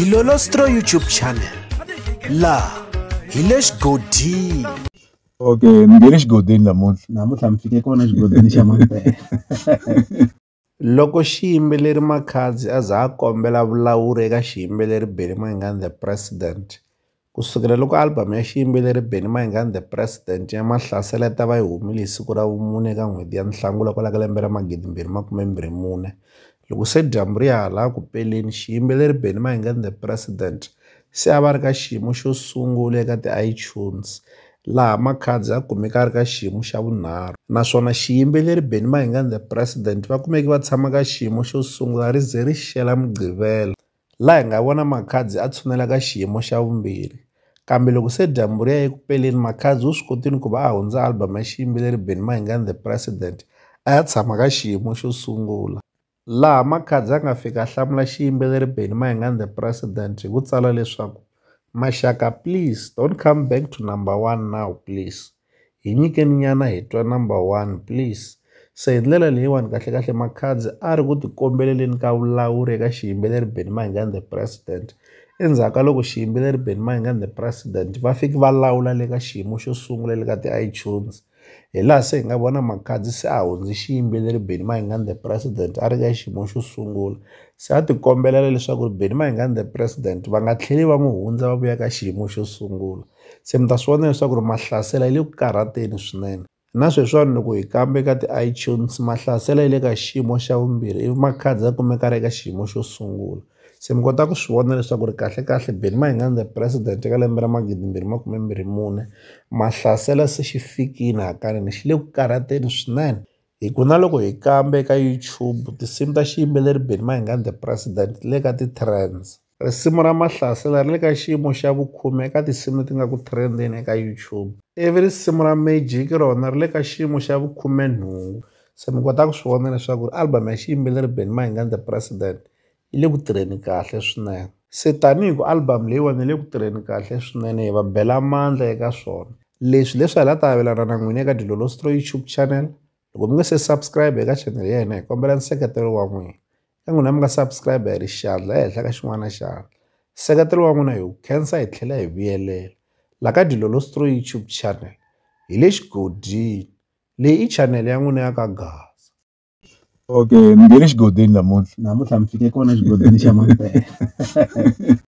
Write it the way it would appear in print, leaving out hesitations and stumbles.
Dilolostro YouTube channel la hi le xigodini. Okay, ni nge le xigodini namuntlha mi fike kona xigodini xa Mampela. Loko xiyimbeleri Makhadzi a za a kombela vulawuri eka xiyimbeleri Benny Mayengani The President, kusukela loko album ya xiyimbeleri Benny Mayengani The President ya Mahlasela yi ta va yi humile hi siku ra vumune eka n'hweti ya Nhlangula kwala ka lembe ra 2024, loko se dyambu ri ya hala ku peleni, xiyimbeleri Benny Mayengani The President se a va ri ka xiyimo xo sungula eka ti-iTunes, laha Makhadzi a kumeka a ri ka xiyimo xa vunharhu, naswona xiyimbeleri Benny Mayengani The President va kumeki va tshama ka xiyimo xo sungula ri ze ri xela mugqivela, laha hi nga vona Makhadzi a tshunela ka xiyimo xa vumbirhi. Kambe loko se dyambu ri ya eku peleni, Makhadzi u swi kotile ku va a hundza album ya xiyimbeleri Benny Mayengani The President a ya tshama ka xiyimo xo sungula, laha Makhadzi a nga fika a hlamula xiyimbeleri Benny Mayengani The President hi ku tsala leswaku Maxaka, please don't come back to number 1 now please, hi nyikeni nyana hi twa number 1 please. Se hi ndlela leyiwani kahlekahle Makhadzi a ri ku tikombeleleni ka vulawuri eka xiyimbeleri Benny Mayengani The President endzhaku ka loko xiyimbeleri Benny Mayengani The President va fiki va lawula le ka xiyimo xo sungula le ka ti-iTunes, hi laha se hi nga vona Makhadzi se a hundzi xiyimbeleri Benny Mayengani The President a ri ka xiyimo xo sungula, se a tikombelela leswaku Benny Mayengani The President va nga tlheli va n'wi hundza va vuya ka xiyimo xo sungula. Se mi ta swi vona leswaku Mahlasela yi le ku karhateni swinene, na sweswiwani loko hi kambe ka ti-iTunes Mahlasela yi le ka xiyimo xa vumbirhi, ivi Makhadzi a kumeka a ri eka xiyimo xo sungula. Se mi kota ku swi vona leswaku kahlekahle Benny Mayengani The President eka lembe ra 2024 Mahlasela se xi fikile hakanene, xi le ku karhateni swinene. Hi ku na loko hi kambe ka YouTube tinsimu ta xiyimbeleri Benny Mayengani The President le ka ti-trends, risimu ra Mahlasela ri le ka xiyimo xa vu-10 eka tinsimu leti nga ku trendeni eka YouTube, ivi risimu ra Magic rona ri le ka xiyimo xa vu-18. Se mi kota ku swi vona leswaku album ya xiyimbeleri Benny Mayengani The President yi le ku tirheni kahle swinene. Se tanihi ku album leyiwani yi le ku tirheni kahle swinene, hi va bela mandla eka swona. Leswi hi la ta avelana na n'wina eka Dilolostro YouTube channel. Loko mi nga se subscribe eka channel ya hina hi kombela nseketelo wa n'wina, ka n'wina mi nga subscribe hi ri xandla ehenhla ka xin'wana na xandla. Nseketelo wa n'wina hi wu khensa hi tlhela hi vuyelela la ka Dilolostro YouTube channel hi le xigodini, leyi i channel ya n'wina ya ka Gaza. Okay, ni nge le xigodini namuntlha mi fike kona xigodini xa Mampela.